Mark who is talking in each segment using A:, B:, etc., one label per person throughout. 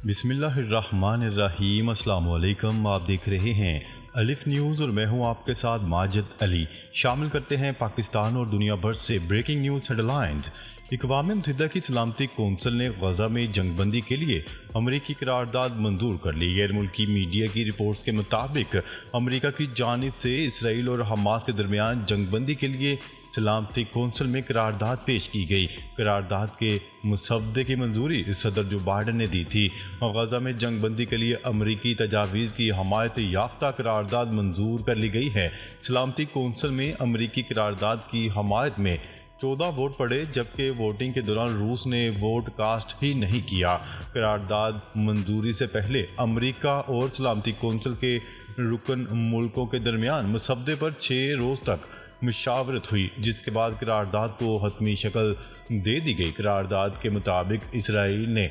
A: بسم اللہ الرحمن الرحیم۔ السلام علیکم، آپ دیکھ رہے ہیں الف نیوز اور میں ہوں آپ کے ساتھ ماجد علی۔ شامل کرتے ہیں پاکستان اور دنیا بھر سے بریکنگ نیوز ہیڈ لائنز۔ اقوام متحدہ کی سلامتی کونسل نے غزہ میں جنگ بندی کے لیے امریکی قرارداد منظور کر لی۔ غیر ملکی میڈیا کی رپورٹس کے مطابق امریکہ کی جانب سے اسرائیل اور حماس کے درمیان جنگ بندی کے لیے سلامتی کونسل میں قرارداد پیش کی گئی۔ قرارداد کے مسودے کی منظوری صدر جو بائیڈن نے دی تھی۔ غزہ میں جنگ بندی کے لیے امریکی تجاویز کی حمایت یافتہ قرارداد منظور کر لی گئی ہے۔ سلامتی کونسل میں امریکی قرارداد کی حمایت میں 14 ووٹ پڑے، جبکہ ووٹنگ کے دوران روس نے ووٹ کاسٹ ہی نہیں کیا۔ قرارداد منظوری سے پہلے امریکہ اور سلامتی کونسل کے رکن ملکوں کے درمیان مسودے پر 6 روز تک مشاورت ہوئی، جس کے بعد قرارداد کو حتمی شکل دے دی گئی۔ قرارداد کے مطابق اسرائیل نے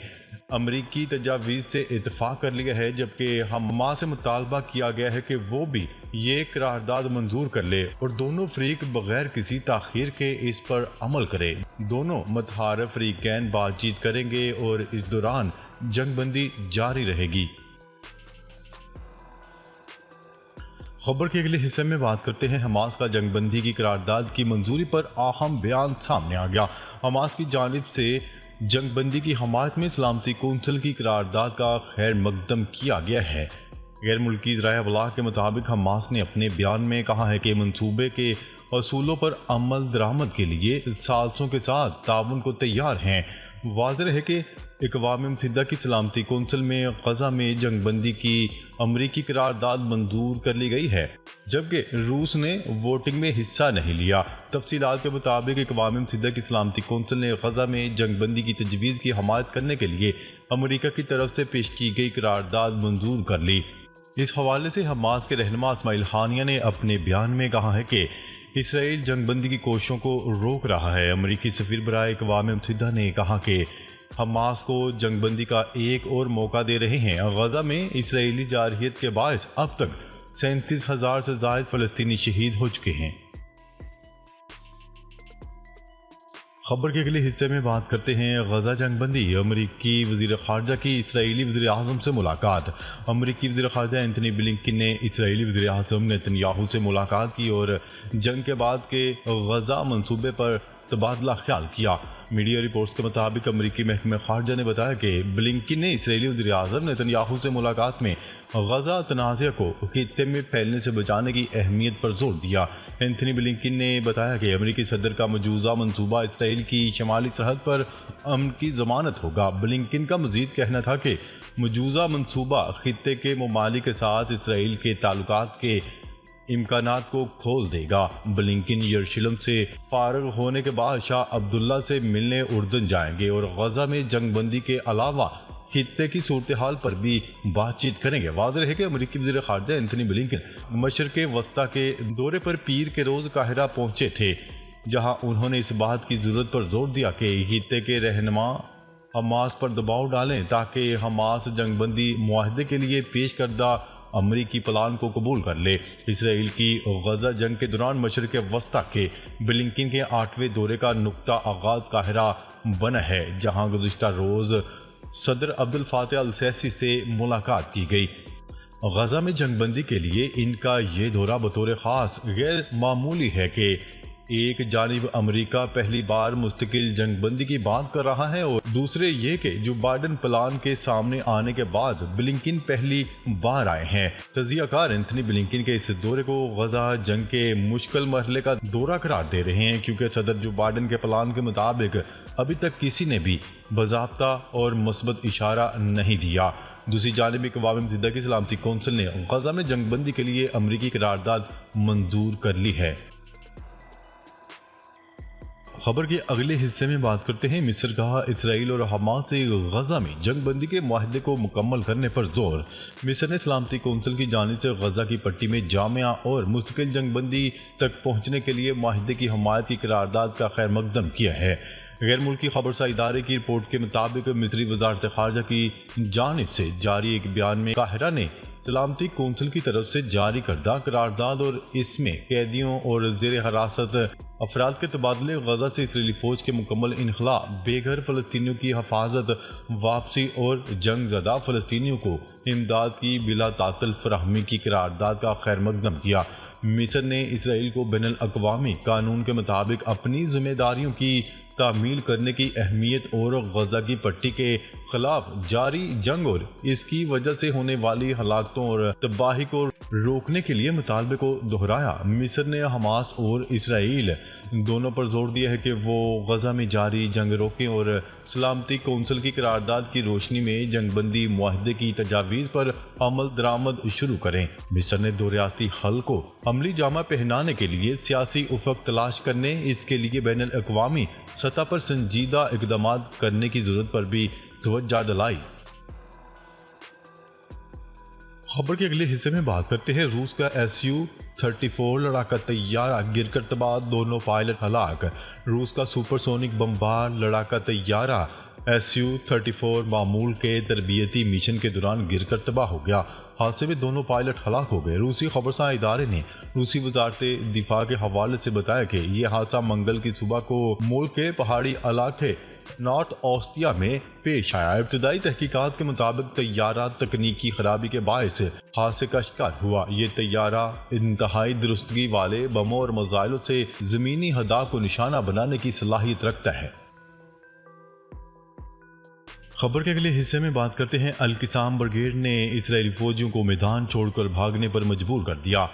A: امریکی تجاویز سے اتفاق کر لیا ہے، جبکہ حماس سے مطالبہ کیا گیا ہے کہ وہ بھی یہ قرارداد منظور کر لے اور دونوں فریق بغیر کسی تاخیر کے اس پر عمل کرے۔ دونوں متحارب فریقین بات چیت کریں گے اور اس دوران جنگ بندی جاری رہے گی۔ خبر کے اگلے حصے میں بات کرتے ہیں حماس کا جنگ بندی کی قرارداد کی منظوری پر اہم بیان سامنے آ گیا۔ حماس کی جانب سے جنگ بندی کی حمایت میں سلامتی کونسل کی قرارداد کا خیر مقدم کیا گیا ہے۔ غیر ملکی ذرائع ابلاغ کے مطابق حماس نے اپنے بیان میں کہا ہے کہ منصوبے کے اصولوں پر عمل درآمد کے لیے ثالثوں کے ساتھ تعاون کو تیار ہیں۔ واضح ہے کہ اقوام متحدہ کی سلامتی کونسل میں غزہ میں جنگ بندی کی امریکی قرارداد منظور کر لی گئی ہے، جبکہ روس نے ووٹنگ میں حصہ نہیں لیا۔ تفصیلات کے مطابق اقوام متحدہ کی سلامتی کونسل نے غزہ میں جنگ بندی کی تجویز کی حمایت کرنے کے لیے امریکہ کی طرف سے پیش کی گئی قرارداد منظور کر لی۔ اس حوالے سے حماس کے رہنما اسماعیل ہانیہ نے اپنے بیان میں کہا ہے کہ اسرائیل جنگ بندی کی کوششوں کو روک رہا ہے۔ امریکی سفیر برائے اقوام متحدہ نے کہا کہ حماس کو جنگ بندی کا ایک اور موقع دے رہے ہیں۔ غزہ میں اسرائیلی جارحیت کے باعث اب تک 37,000 سے زائد فلسطینی شہید ہو چکے ہیں۔ خبر کے اگلے حصے میں بات کرتے ہیں غزہ جنگ بندی۔ امریکی وزیر خارجہ کی اسرائیلی وزیر اعظم سے ملاقات۔ امریکی وزیر خارجہ اینتھنی بلنکن نے اسرائیلی وزیر اعظم نیتن یاہو سے ملاقات کی اور جنگ کے بعد کے غزہ منصوبے پر تبادلہ خیال کیا۔ میڈیا رپورٹس کے مطابق امریکی محکمہ خارجہ نے بتایا کہ بلنکن نے اسرائیلی وزیر اعظم نیتن یاہو سے ملاقات میں غزہ تنازع کو خطے میں پھیلنے سے بچانے کی اہمیت پر زور دیا۔ اینتھنی بلنکن نے بتایا کہ امریکی صدر کا موجودہ منصوبہ اسرائیل کی شمالی سرحد پر امن کی ضمانت ہوگا۔ بلنکن کا مزید کہنا تھا کہ موجودہ منصوبہ خطے کے ممالک کے ساتھ اسرائیل کے تعلقات کے امکانات کو کھول دے گا۔ بلنکن یروشلم سے فارغ ہونے کے بعد شاہ عبداللہ سے ملنے اردن جائیں گے اور غزہ میں جنگ بندی کے علاوہ خطے کی صورتحال پر بھی بات چیت کریں گے۔ واضح ہے کہ امریکی وزیر خارجہ اینتھنی بلنکن مشرق وسطیٰ کے دورے پر پیر کے روز قاہرہ پہنچے تھے، جہاں انہوں نے اس بات کی ضرورت پر زور دیا کہ خطے کے رہنما حماس پر دباؤ ڈالیں تاکہ حماس جنگ بندی معاہدے کے لیے پیش کردہ امریکی پلان کو قبول کر لے۔ اسرائیل کی غزہ جنگ کے دوران مشرق وسطیٰ کے بلنکن کے 8ویں دورے کا نقطہ آغاز قاہرہ بنا ہے، جہاں گزشتہ روز صدر عبد الفاتح السیسی سے ملاقات کی گئی۔ غزہ میں جنگ بندی کے لیے ان کا یہ دورہ بطور خاص غیر معمولی ہے کہ ایک جانب امریکہ پہلی بار مستقل جنگ بندی کی بات کر رہا ہے اور دوسرے یہ کہ جو بائیڈن پلان کے سامنے آنے کے بعد بلنکن پہلی بار آئے ہیں۔ تجزیہ کار اینتھنی بلنکن کے اس دورے کو غزہ جنگ کے مشکل مرحلے کا دورہ قرار دے رہے ہیں، کیونکہ صدر جو بائیڈن کے پلان کے مطابق ابھی تک کسی نے بھی باضابطہ اور مثبت اشارہ نہیں دیا۔ دوسری جانب اقوام متحدہ کی سلامتی کونسل نے غزہ میں جنگ بندی کے لیے امریکی قرارداد منظور کر لی ہے۔ خبر کے اگلے حصے میں بات کرتے ہیں مصر کا اسرائیل اور حماس سے غزہ میں جنگ بندی کے معاہدے کو مکمل کرنے پر زور۔ مصر نے سلامتی کونسل کی جانب سے غزہ کی پٹی میں جامع اور مستقل جنگ بندی تک پہنچنے کے لیے معاہدے کی حمایت کی قرارداد کا خیر مقدم کیا ہے۔ غیر ملکی خبرسا ادارے کی رپورٹ کے مطابق مصری وزارت خارجہ کی جانب سے جاری ایک بیان میں قاہرہ نے سلامتی کونسل کی طرف سے جاری کردہ قرارداد اور اس میں قیدیوں اور زیر حراست افراد کے تبادلے، غزہ سے اسرائیلی فوج کے مکمل انخلاء، بے گھر فلسطینیوں کی حفاظت، واپسی اور جنگ زدہ فلسطینیوں کو امداد کی بلا تعطل فراہمی کی قرارداد کا خیر مقدم کیا۔ مصر نے اسرائیل کو بین الاقوامی قانون کے مطابق اپنی ذمہ داریوں کی تعمیل کرنے کی اہمیت اور غزہ کی پٹی کے خلاف جاری جنگ اور اس کی وجہ سے ہونے والی ہلاکتوں اور تباہی کو روکنے کے لیے مطالبے کو دہرایا۔ مصر نے حماس اور اسرائیل دونوں پر زور دیا ہے کہ وہ غزہ میں جاری جنگ روکیں اور سلامتی کونسل کی قرارداد کی روشنی میں جنگ بندی معاہدے کی تجاویز پر عمل درآمد شروع کریں۔ مصر نے دو ریاستی حل کو عملی جامہ پہنانے کے لیے سیاسی افق تلاش کرنے، اس کے لیے بین الاقوامی سطح پر سنجیدہ اقدامات کرنے کی ضرورت پر بھی توجہ دلائی۔ خبر کے اگلے حصے میں بات کرتے ہیں روس کا Su-34 لڑاکا طیارہ گر کر تباہ، دونوں پائلٹ ہلاک۔ روس کا سپر سونک بمبار لڑاکا طیارہ Su-34 معمول کے تربیتی مشن کے دوران گر کر تباہ ہو گیا۔ حادثے میں دونوں پائلٹ ہلاک ہو گئے۔ روسی خبرساں ادارے نے روسی وزارت دفاع کے حوالے سے بتایا کہ یہ حادثہ منگل کی صبح کو ملک کے پہاڑی علاقے نارتھ اوستیا میں پیش آیا۔ ابتدائی تحقیقات کے مطابق طیارہ تکنیکی خرابی کے باعث حادثے کا شکار ہوا۔ یہ طیارہ انتہائی درستگی والے بموں اور میزائلوں سے زمینی اہداف کو نشانہ بنانے کی صلاحیت رکھتا ہے۔ خبر کے اگلے حصے میں بات کرتے ہیں القسام بریگیڈ نے اسرائیلی فوجیوں کو میدان چھوڑ کر بھاگنے پر مجبور کر دیا۔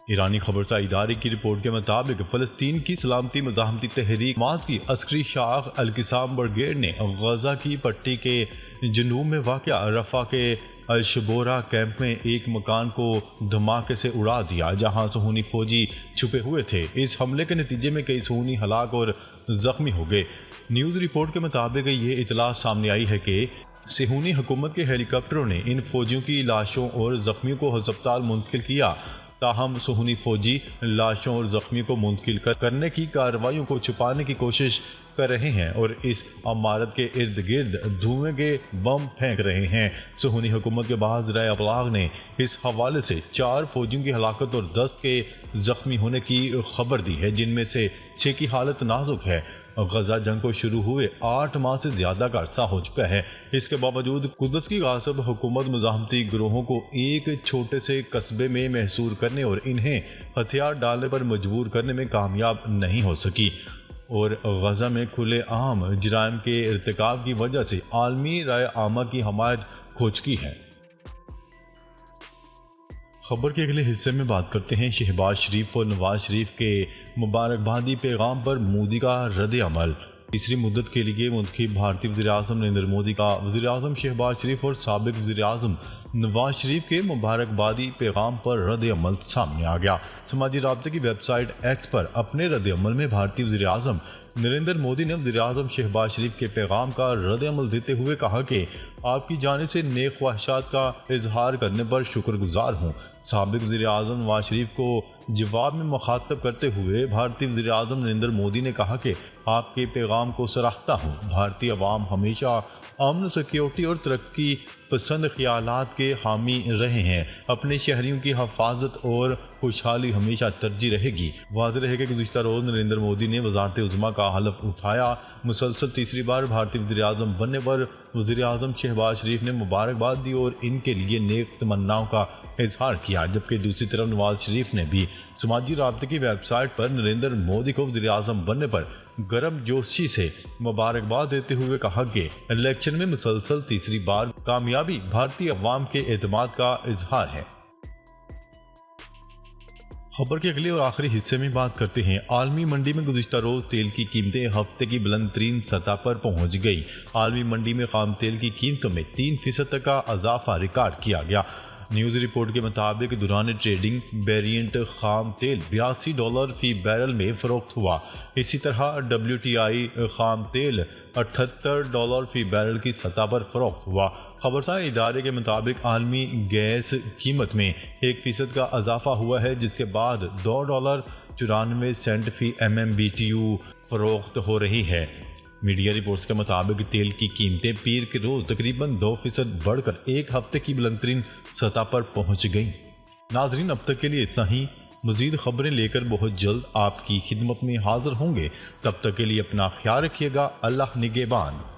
A: ایرانی خبرساں ادارے کی رپورٹ کے مطابق فلسطین کی سلامتی مزاحمتی تحریک حماس کی عسکری شاخ القسام بریگیڈ نے غزہ کی پٹی کے جنوب میں واقع رفح کے الشبورہ کیمپ میں ایک مکان کو دھماکے سے اڑا دیا جہاں صہیونی فوجی چھپے ہوئے تھے۔ اس حملے کے نتیجے میں کئی صہیونی ہلاک اور زخمی ہو گئے۔ نیوز رپورٹ کے مطابق یہ اطلاع سامنے آئی ہے کہ صہیونی حکومت کے ہیلی کاپٹروں نے ان فوجیوں کی لاشوں اور زخمیوں کو ہسپتال منتقل کیا، تاہم صہیونی فوجی لاشوں اور زخمیوں کو منتقل کرنے کی کارروائیوں کو چھپانے کی کوشش کر رہے ہیں اور اس عمارت کے ارد گرد دھوئیں کے بم پھینک رہے ہیں۔ صہیونی حکومت کے بعض ذرائع ابلاغ نے اس حوالے سے 4 فوجیوں کی ہلاکت اور 10 کے زخمی ہونے کی خبر دی ہے، جن میں سے 6 کی حالت نازک ہے۔ غزہ جنگ کو شروع ہوئے 8 ماہ سے زیادہ کا عرصہ ہو چکا ہے۔ اس کے باوجود قدس کی غاصب حکومت مزاحمتی گروہوں کو ایک چھوٹے سے قصبے میں محصور کرنے اور انہیں ہتھیار ڈالنے پر مجبور کرنے میں کامیاب نہیں ہو سکی اور غزہ میں کھلے عام جرائم کے ارتکاب کی وجہ سے عالمی رائے عامہ کی حمایت کھو چکی ہے۔ خبر کے اگلے حصے میں بات کرتے ہیں شہباز شریف اور نواز شریف کے مبارکبادی پیغام پر مودی کا رد عمل۔ تیسری مدت کے لیے منتخب بھارتی وزیراعظم نریندر مودی کا وزیراعظم شہباز شریف اور سابق وزیراعظم نواز شریف کے مبارکبادی پیغام پر رد عمل سامنے آ گیا۔ سماجی رابطے کی ویب سائٹ ایکس پر اپنے رد عمل میں بھارتی وزیراعظم نریندر مودی نے وزیراعظم شہباز شریف کے پیغام کا رد عمل دیتے ہوئے کہا کہ آپ کی جانب سے نیک خواہشات کا اظہار کرنے پر شکر گزار ہوں۔ سابق وزیراعظم نواز شریف کو جواب میں مخاطب کرتے ہوئے بھارتی وزیراعظم نریندر مودی نے کہا کہ آپ کے پیغام کو سراہتا ہوں۔ بھارتی عوام ہمیشہ امن، سیکیورٹی اور ترقی پسند خیالات کے حامی رہے ہیں۔ اپنے شہریوں کی حفاظت اور خوشحالی ہمیشہ ترجیح رہے گی۔ واضح رہے کہ گزشتہ روز نریندر مودی نے وزارت عظمیٰ کا حلف اٹھایا۔ مسلسل تیسری بار بھارتی وزیر اعظم بننے پر وزیر اعظم شہباز شریف نے مبارکباد دی اور ان کے لیے نیک تمناؤں کا اظہار کیا، جبکہ دوسری طرف نواز شریف نے بھی سماجی رابطے کی ویب سائٹ پر نریندر مودی کو وزیر اعظم بننے پر گرم جوشی سے مبارکباد دیتے ہوئے کہا کہ الیکشن میں مسلسل تیسری بار کامیابی بھارتی عوام کے اعتماد کا اظہار ہے۔ خبر کے اگلے اور آخری حصے میں بات کرتے ہیں عالمی منڈی میں گزشتہ روز تیل کی قیمتیں ہفتے کی بلند ترین سطح پر پہنچ گئی۔ عالمی منڈی میں خام تیل کی قیمتوں میں 3% تک کا اضافہ ریکارڈ کیا گیا۔ نیوز رپورٹ کے مطابق دوران ٹریڈنگ بیرینٹ خام تیل $82 فی بیرل میں فروخت ہوا۔ اسی طرح WTI خام تیل $78 فی بیرل کی سطح پر فروخت ہوا۔ خبرساں ادارے کے مطابق عالمی گیس قیمت میں 1% کا اضافہ ہوا ہے، جس کے بعد $2.94 فی MMBTU فروخت ہو رہی ہے۔ میڈیا رپورٹس کے مطابق تیل کی قیمتیں پیر کے روز تقریباً 2% بڑھ کر ایک ہفتے کی بلند ترین سطح پر پہنچ گئیں۔ ناظرین، اب تک کے لیے اتنا ہی۔ مزید خبریں لے کر بہت جلد آپ کی خدمت میں حاضر ہوں گے۔ تب تک کے لیے اپنا خیال رکھیے گا۔ اللہ نگہبان۔